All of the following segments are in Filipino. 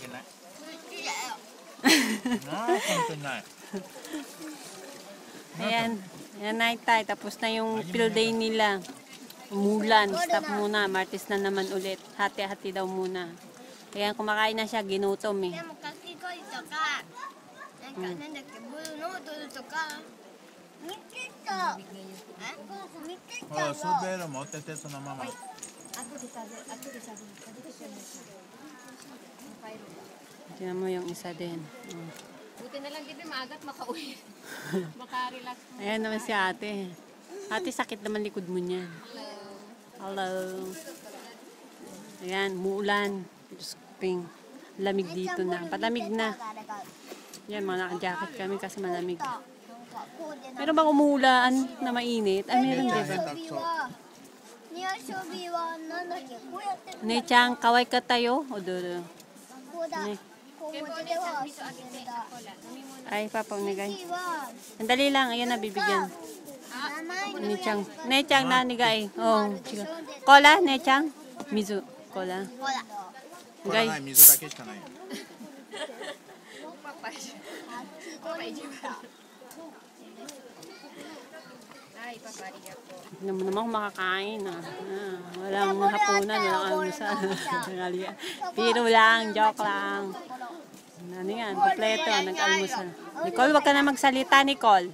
係ない。本当にない。Ayan. Ayan na tay. Tapos na yung field day nila. Umulan. Stop muna. Martes na naman ulit. Hati-hati daw muna. Ayan, kumakain na siya. Ginutom eh. でもかき氷とかなんだっけブルーノードルとか見てた見てほら、スープエロ持っててそのまま。Tingnan mo yung isa din. Oh. Buti na lang din maagat makauwi. Makarelax mo. Ayan naman si ate. Ate, sakit naman likod mo niyan. Hello. Ayan, muulan. Diyos ko, ping. Lamig dito na. Palamig na. Yan, mga naka-jacket kami kasi malamig. Meron bang umuulan na mainit? Ay, meron di ba? ニアショビはなんだっけこうやってる Nechan, kaway ka tayo? O doon. こうだ Ne. こう持っては沈んだ Ay, papaunigay. 次は Sandali lang, ayan na bibigyan. 名前の Nechan. Nechan na nigay. Oh, chiga. Cola, Nechan? Mizu. Cola. ほらこれはな Guys. い、水だけしかないよ。 Ay, paparigapo. Tignan mo naman kung makakain. Walang hapunan, walang almusal. Tanghalian. Biro lang, joke lang. Ano yan, kompleto, nag-almusal. Nicole, wag ka na magsalita, Nicole.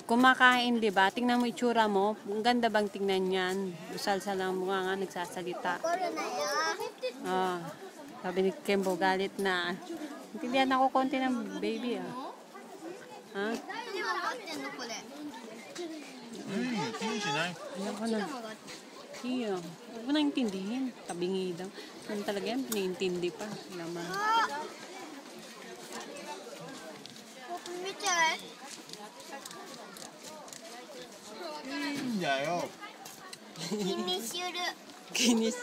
Kumakain, di ba? Tingnan mo itsura mo. Ang ganda bang tingnan yan? Usal-sal lang mukha nga, nagsasalita. コロナや Ah, sabi ni Kembo, galit na. Intindihan ako konti ng baby, ah. Ha? でも分かってんのこれ 気にしない。 Ayan ko na. Iya. Huwag mo na intindihin. Tabingi daw. Ano talaga yan? Piniintindi pa. Laman. 見ていいんだよ。気にする Kinis.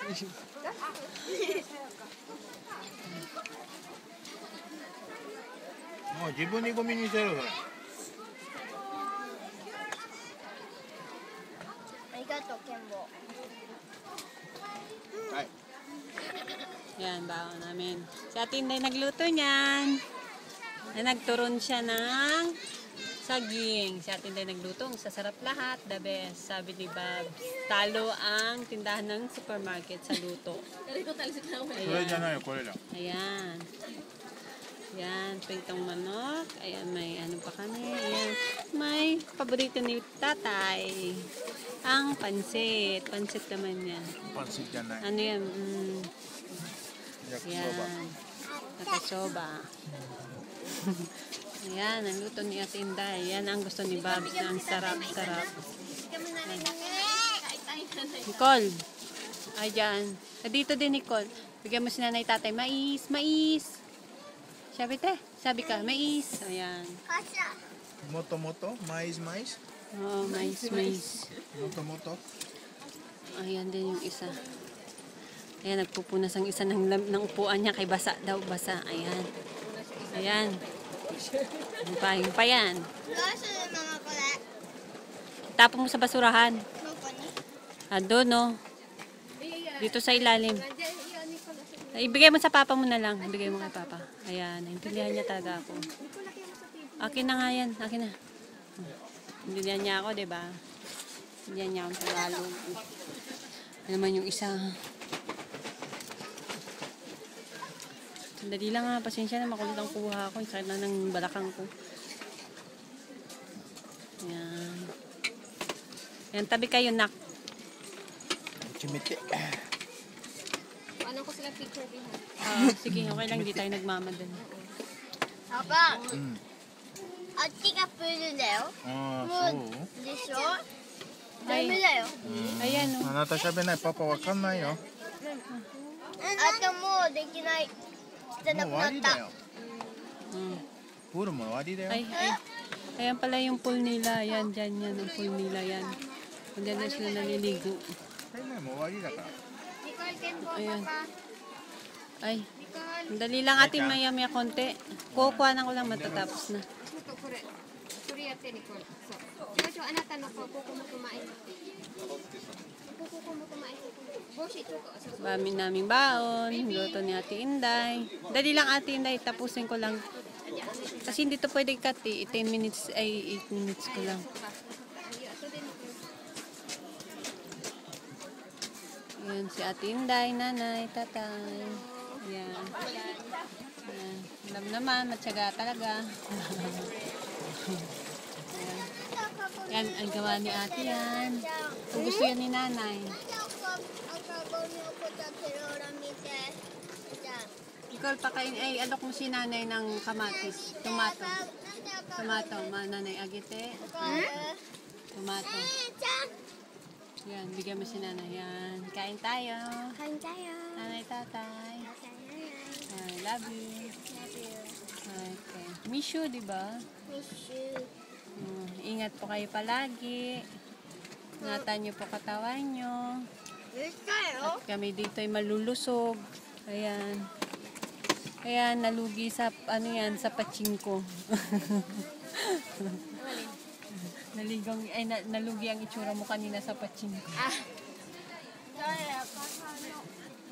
もう自分にゴミにせろそれ。ありがとうケンボはい。 Yan, baon namin. Si Ate Inday nagluto niyan. Nagturon siya ng saging. Si Ate Inday nagluto. Ang sasarap lahat. The best. Sabi ni Bob. Talo ang tindahan ng supermarket sa luto. それじゃないよ、これだ。 Ayan. Ayan, pritong manok. Ayan, may ano pa kami. Ayan, may paborito ni tatay. Ang pansit. Pansit naman yan. パンチじゃない。 Ano yan? 焼きそば。 Ayan. Nakasoba. Ayan, ang luto ni Ate Inday. Yan ang gusto ni Babs na ang sarap-sarap. Nicole. Ay, dyan. Dito din, Nicole. Bigyan mo si nanay tatay. Mais, mais. Sabi te, sabi ka, mais. Ayan. カシャもともと、マイズマイズ。 Oh, mais, mais. もともと。 Ayan din yung isa. Ayan, nagpupunas ang isa ng upuan niya kay basa daw, basa. Ayan. Ayan. Yung pa yan. どうするママこれ Tapon mo sa basurahan. どこに Ando, no? Dito sa ilalim. Ibigay mo sa papa mo na lang. Ibigay mo kay papa. Ayan, naintindihan niya talaga ako. Akin na nga yan. Akin na. Naintindihan niya ako, diba? Naintindihan niya akong Tagalog. Ano naman yung isa. Sandali lang ha. Pasensya na. Makulit ang kuha ko. Sakit na ng balakang ko. Ayan. Ayan, tabi kayo, nak. 決めて。 Ano ko sila picture din ha? Sige, okay lang. Hindi tayo nagmamadali. パパうん。あっちがプールだよあもあ、うでしょダメだよ Ayan, そう。oh. あなた喋んない、パパわかんないよ。もあともうできないしてう終なくなったわりだよ。 Mm. プールも終わりだよ。 Ay, ay. Ayan pala yung pool nila. Yan, dyan yan. Ang pool nila yan. Diyan na sila naliligo. はいね、もう終わりだから。 Nicole, Kenbo, Ayan. Papa. Ay, Nicole, dali lang ating maya-maya konti. Kukuha na ko lang matatapos na. ちょっとこれ。それやって、Nicole. そう。違う違う、あなたのここもkumain. kukuha mo kumain ko. Boshi, chuko. Dami naming baon. Luto ni Ate Inday. Dali lang Ate Inday. Tapusin ko lang. Kasi hindi to pwede cut eh. 10 minutes ay 8 minutes ko lang. Ayan si Ate Inday, nanay, tatay. Ayan. Ayan. Alam naman, matyaga talaga. Ayan. Yan, ang gawa ni ate yan. Kung gusto yan ni nanay. Ikaw pakain, ay alok mo si nanay ng kamatis. Tomato. Tomato, nanay agite. Tomato. Yan, bigyan mo si nanay. Yan, kain tayo. Kain tayo. Nanay, tatay. I love you. Okay. Miss you, di ba? Miss you. Ingat po kayo palagi. Ingatan niyo po katawan niyo. Miss kayo? At kami dito ay malulusog. Ayan. Ayan, nalugi sa, ano yan, sa pachinko. Naligang, ay, nalugi ang itsura mo kanina sa pachinko.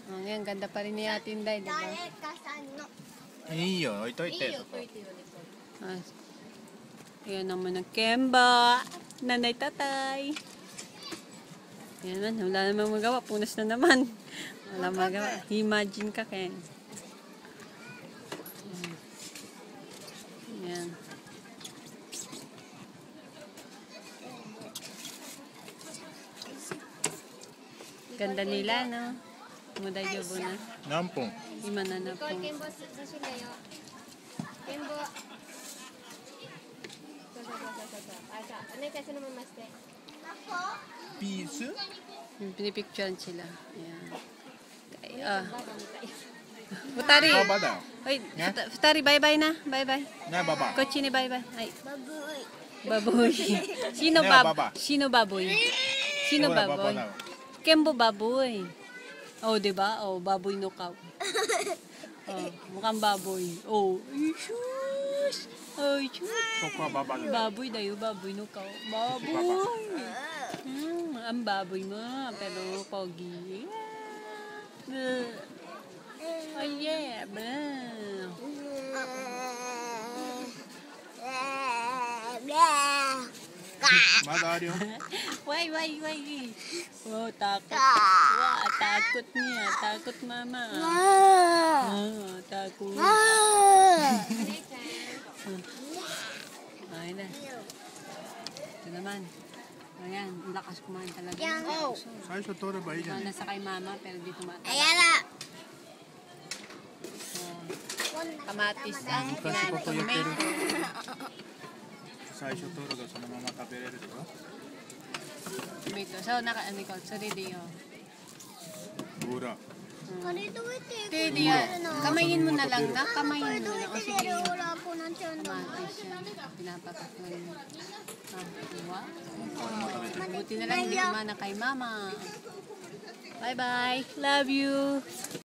Oh, yan, ganda pa rin ni Ate Inday, di ba? 誰かさんの。いいよ、置いといて。 Ah, ayan naman ang Kemba. Nanay, tatay. Ayan man, wala namang magawa. Punas na naman. Wala magawa. Imagine ka, Ken. Ayan. Ganda nila, no? Muday jobo na. 何本 Ima na na po. これ剣棒出しだよ。剣棒。そうそうそうそうそう。あ、じゃあお願いそのままして。ピース Pinipicturean sila. Ayan. Futari. ババだよ。 Ay, Futari, bye-bye na. Bye-bye. ねババ。 Kochi ni bye-bye. Ay, バブーイ。 baboy. Sino Ne, bab? baba. Sino baboy? Sino ほらババ baboy? だよ。 Kembo baboy. Oh, 'di ba? Oh, baboy no cow. Oh, mukhang baboy. Oh, shush. Oh, shush. ここはババだよ。 Baboy dayo, baboy no cow. Baboy. Ang baboy mo, pero pogi. Oh yeah, blah. まだあるよ。 Why? Oh, takot. Wah, takot niya. Takot mama. Takot. Ay na. Ito naman. Ayan, ang lakas kumain talaga. Oh. 最初取ればいいじゃん。 Nasa kay mama, pero di tumatawa. Ayan na. Kamatis. Ah, 昔ここ言ってる tomato.。最初取るとそのまま食べれるとか。 Tomato. So, ano ko, sa radio. ほら。 Pwede yan. Kamayin mo na lang na. Kamayin mo na lang. O sige. Wala po ng tiyan doon. Kamatis yan. Pinapataklan mo. Wow. Buti na lang hindi kumana kay mama. Bye-bye. Love you.